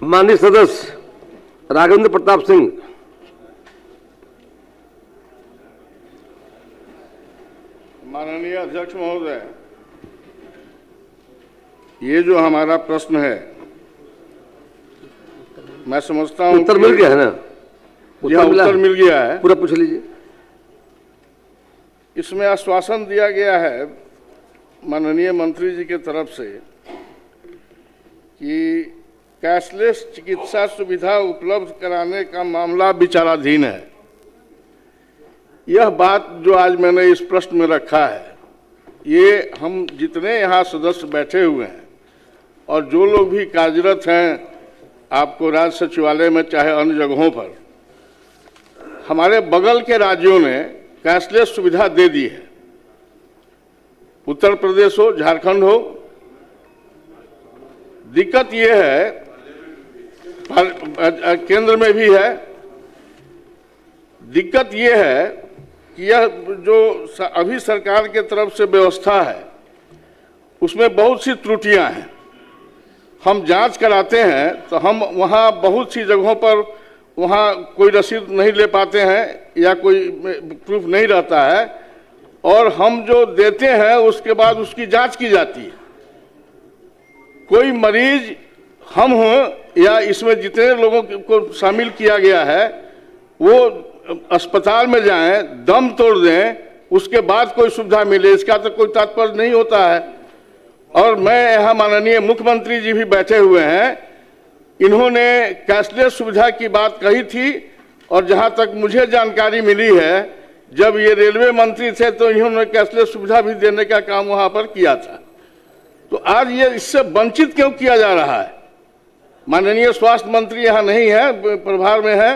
माननीय सदस्य राघवेंद्र प्रताप सिंह। माननीय अध्यक्ष महोदय, ये जो हमारा प्रश्न है, मैं समझता हूं उत्तर मिल गया है ना? उत्तर मिल गया है, पूरा पूछ लीजिए। इसमें आश्वासन दिया गया है माननीय मंत्री जी की तरफ से कि कैशलेस चिकित्सा सुविधा उपलब्ध कराने का मामला विचाराधीन है। यह बात जो आज मैंने इस प्रश्न में रखा है, ये हम जितने यहाँ सदस्य बैठे हुए हैं और जो लोग भी कार्यरत हैं आपको राज्य सचिवालय में चाहे अन्य जगहों पर, हमारे बगल के राज्यों ने कैशलेस सुविधा दे दी है। उत्तर प्रदेश हो, झारखंड हो। दिक्कत ये है, केंद्र में भी है। दिक्कत ये है कि यह जो अभी सरकार के तरफ से व्यवस्था है उसमें बहुत सी त्रुटियां हैं। हम जांच कराते हैं तो हम वहाँ बहुत सी जगहों पर वहाँ कोई रसीद नहीं ले पाते हैं या कोई प्रूफ नहीं रहता है, और हम जो देते हैं उसके बाद उसकी जांच की जाती है। कोई मरीज हम हों या इसमें जितने लोगों को शामिल किया गया है वो अस्पताल में जाएं, दम तोड़ दें, उसके बाद कोई सुविधा मिले, इसका तो कोई तात्पर्य नहीं होता है। और मैं यहाँ माननीय मुख्यमंत्री जी भी बैठे हुए हैं, इन्होंने कैशलेस सुविधा की बात कही थी, और जहाँ तक मुझे जानकारी मिली है जब ये रेलवे मंत्री थे तो इन्होंने कैशलेस सुविधा भी देने का काम वहाँ पर किया था। तो आज ये इससे वंचित क्यों किया जा रहा है? माननीय स्वास्थ्य मंत्री यहाँ नहीं है, प्रभार में है,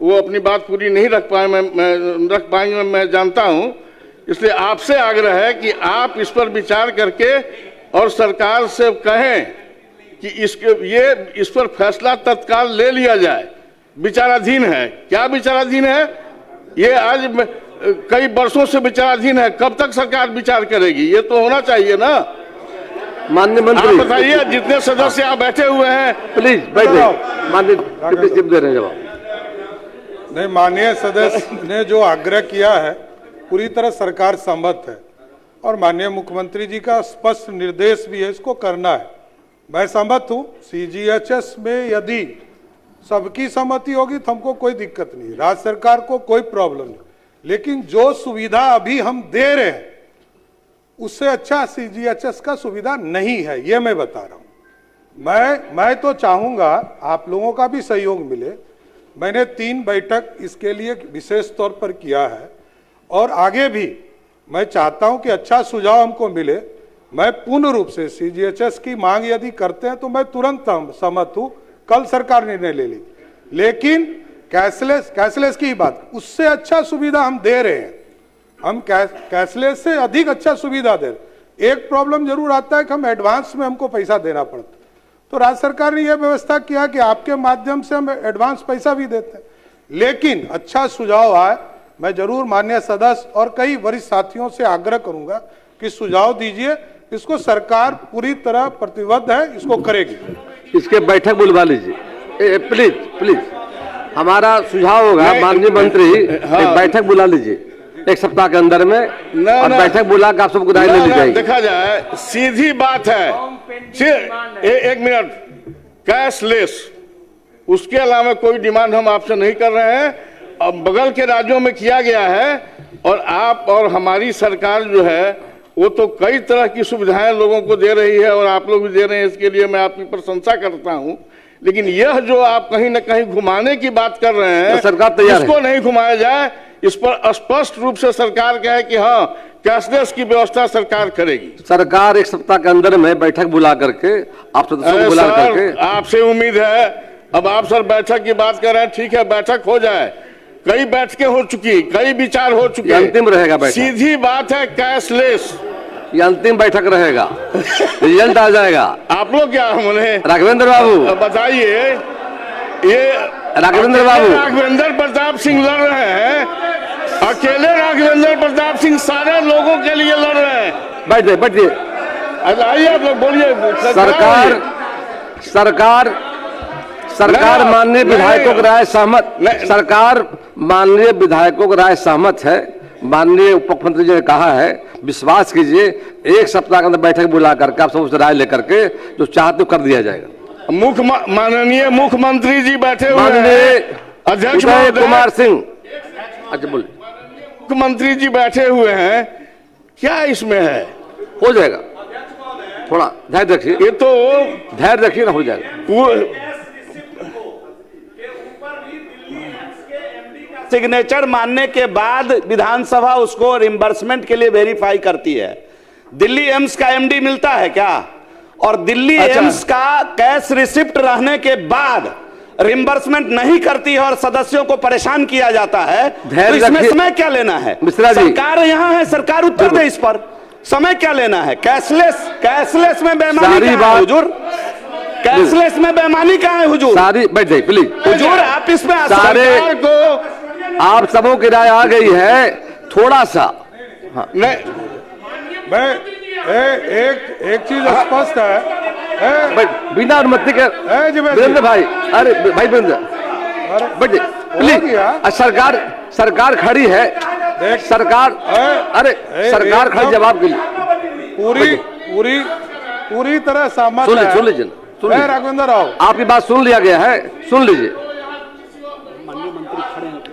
वो अपनी बात पूरी नहीं रख पाएंगे, मैं जानता हूँ। इसलिए आपसे आग्रह है कि आप इस पर विचार करके और सरकार से कहें कि इस पर फैसला तत्काल ले लिया जाए। विचाराधीन है। क्या विचाराधीन है? ये आज कई वर्षों से विचाराधीन है। कब तक सरकार विचार करेगी? ये तो होना चाहिए ना। माननीय मंत्री, आप बताइए, जितने सदस्य यहाँ बैठे हुए हैं, प्लीज बैठे। माननीय दे रहे हैं जवाब। नहीं, माननीय सदस्य ने जो आग्रह किया है पूरी तरह सरकार सहमत है, और माननीय मुख्यमंत्री जी का स्पष्ट निर्देश भी है इसको करना है। मैं सहमत हूँ। सीजीएचएस में यदि सबकी सहमति होगी तो हमको कोई दिक्कत नहीं, राज्य सरकार को कोई प्रॉब्लम नहीं। लेकिन जो सुविधा अभी हम दे रहे हैं उससे अच्छा सीजीएचएस का सुविधा नहीं है, ये मैं बता रहा हूँ। मैं तो चाहूँगा आप लोगों का भी सहयोग मिले। मैंने 3 बैठक इसके लिए विशेष तौर पर किया है, और आगे भी मैं चाहता हूं कि अच्छा सुझाव हमको मिले। मैं पूर्ण रूप से सीजीएचएस की मांग यदि करते हैं तो मैं तुरंत सहमत हूं। कल सरकार निर्णय ले ली, लेकिन कैशलेस की बात, उससे अच्छा सुविधा हम दे रहे हैं। हम कैशलेस से अधिक अच्छा सुविधा दे रहे। एक प्रॉब्लम जरूर आता है कि हम एडवांस में हमको पैसा देना पड़ता, तो राज्य सरकार ने यह व्यवस्था किया कि आपके माध्यम से हम एडवांस पैसा भी देते हैं। लेकिन अच्छा सुझाव आए, मैं जरूर माननीय सदस्य और कई वरिष्ठ साथियों से आग्रह करूंगा कि सुझाव दीजिए। इसको सरकार पूरी तरह प्रतिबद्ध है, इसको करेगी। इसके बैठक बुलवा लीजिए प्लीज प्लीज। हमारा सुझाव होगा माननीय मंत्री, एक बैठक बुला लीजिए 1 सप्ताह के अंदर में, और बैठक बुला कर आप सबको राय ले ली जाएगी। देखा जाए, सीधी बात है। एक मिनट, कैशलेस, उसके अलावा कोई डिमांड हम आपसे नहीं कर रहे हैं। अब बगल के राज्यों में किया गया है, और आप और हमारी सरकार जो है वो तो कई तरह की सुविधाएं लोगों को दे रही है, और आप लोग भी दे रहे हैं। इसके लिए मैं आपकी प्रशंसा करता हूं। लेकिन यह जो आप कहीं न कहीं घुमाने की बात कर रहे हैं, तो सरकार तैयार है। इसको नहीं घुमाया जाए। इस पर स्पष्ट रूप से सरकार कहे कि हाँ, कैशलेस की व्यवस्था सरकार करेगी। सरकार 1 सप्ताह के अंदर में बैठक बुला करके आप सदस्यों को बुला करके, आपसे उम्मीद है। अब आप सर बैठक की बात कर रहे हैं, ठीक है, बैठक हो जाए। कई बैठकें हो चुकी, कई विचार हो चुके, अंतिम रहेगा बैठक। सीधी बात है, कैशलेस ये अंतिम बैठक रहेगा, रिजल्ट आ जाएगा। आप लोग क्या होने? राघवेंद्र बाबू बताइए, ये राघवेंद्र बाबू, राघवेंद्र प्रताप सिंह लड़ रहे हैं, अकेले राघवेंद्र प्रताप सिंह सारे लोगों के लिए लड़ रहे हैं। बैठिए बैठिए, आइए आप लोग बोलिए। सरकार माननीय विधायकों की राय सहमत, नहीं। सरकार माननीय विधायकों की राय सहमत है। माननीय उप मुख्यमंत्री जी ने कहा है, विश्वास कीजिए 1 सप्ताह के अंदर बैठक बुला करके आप सबसे राय लेकर के जो चाहते कर दिया जाएगा। माननीय मुख्यमंत्री जी बैठे हुए माननीय हैं, अध्यक्ष उदय महोदय, कुमार सिंह, अच्छा बोलिए। मुख्यमंत्री जी बैठे हुए हैं, क्या इसमें है? हो जाएगा, थोड़ा धैर्य रखिए, ये तो धैर्य रखिए ना, हो जाएगा। सिग्नेचर मानने के बाद विधानसभा उसको रिम्बर्समेंट के लिए वेरीफाई करती है। दिल्ली एम्स का एमडी मिलता है क्या? और दिल्ली एम्स का कैश रिसिप्ट रहने के बाद रिम्बर्समेंट नहीं करती है और सदस्यों को परेशान किया जाता है, तो इसमें समय क्या लेना है? मिश्रा जी, सरकार यहाँ है, सरकार उत्तर दे इस पर। समय क्या लेना है? कैशलेस में बेईमानी कहाँ है हुजूर? कैशलेस में बेईमानी कहाँ है हुजूर? सारी बैठ जाइए प्लीज हुजूर, आप इसमें सारे को आप सबों की राय आ गई है, थोड़ा सा नहीं, मैं एक चीज स्पष्ट है, बिना अनुमति के वीरेंद्र भाई, अरे भाई वीरेंद्र बैठ जाइए प्लीज। सरकार खड़ी है, सरकार, अरे सरकार खड़ी जवाब के लिए पूरी तरह सहमत सुन है। लीजिए राघवेंद्र राव, आपकी बात सुन लिया गया है, सुन लीजिए।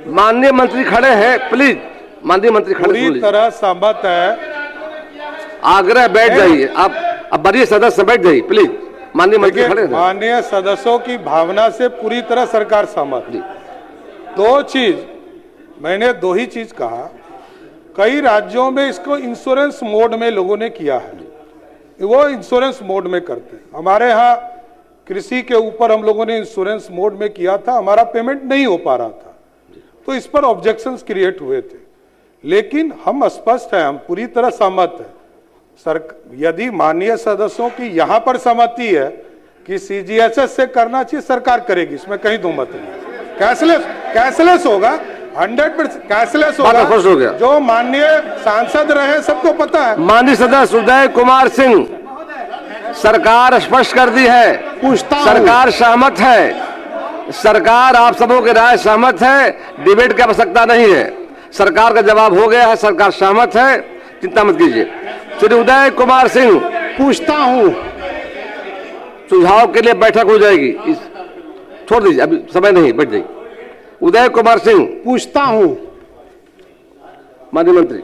माननीय मंत्री खड़े हैं, प्लीज माननीय मंत्री खड़े, पूरी तरह सहमत है। आग्रह, बैठ जाइए आप, अब वरीय सदस्य बैठ जाइए प्लीज। माननीय मंत्री खड़े हैं। माननीय सदस्यों की भावना से पूरी तरह सरकार सहमत है। मैंने दो ही चीज कहा, कई राज्यों में इसको इंश्योरेंस मोड में लोगों ने किया है, वो इंश्योरेंस मोड में करते हैं। हमारे यहाँ कृषि के ऊपर हम लोगों ने इंश्योरेंस मोड में किया था, हमारा पेमेंट नहीं हो पा रहा था, तो इस पर ऑब्जेक्शंस क्रिएट हुए थे। लेकिन हम स्पष्ट हैं, हम पूरी तरह सहमत हैं। यदि माननीय सदस्यों की यहाँ पर सहमति है कि सीजीएचएस से करना चाहिए, सरकार करेगी, इसमें कहीं दो मत नहीं। कैशलेस होगा, 100% कैशलेस होगा। हो गया। जो माननीय सांसद रहे सबको पता है। माननीय सदस्य उदय कुमार सिंह, सरकार स्पष्ट कर दी है, सरकार सहमत है, सरकार आप सबों की राय सहमत है, डिबेट की आवश्यकता नहीं है, सरकार का जवाब हो गया है, सरकार सहमत है, चिंता मत कीजिए। श्री उदय कुमार सिंह, पूछता हूं, सुझाव के लिए बैठक हो जाएगी, छोड़ दीजिए, अभी समय नहीं, बैठ जाइए। उदय कुमार सिंह, पूछता हूं, माननीय मंत्री।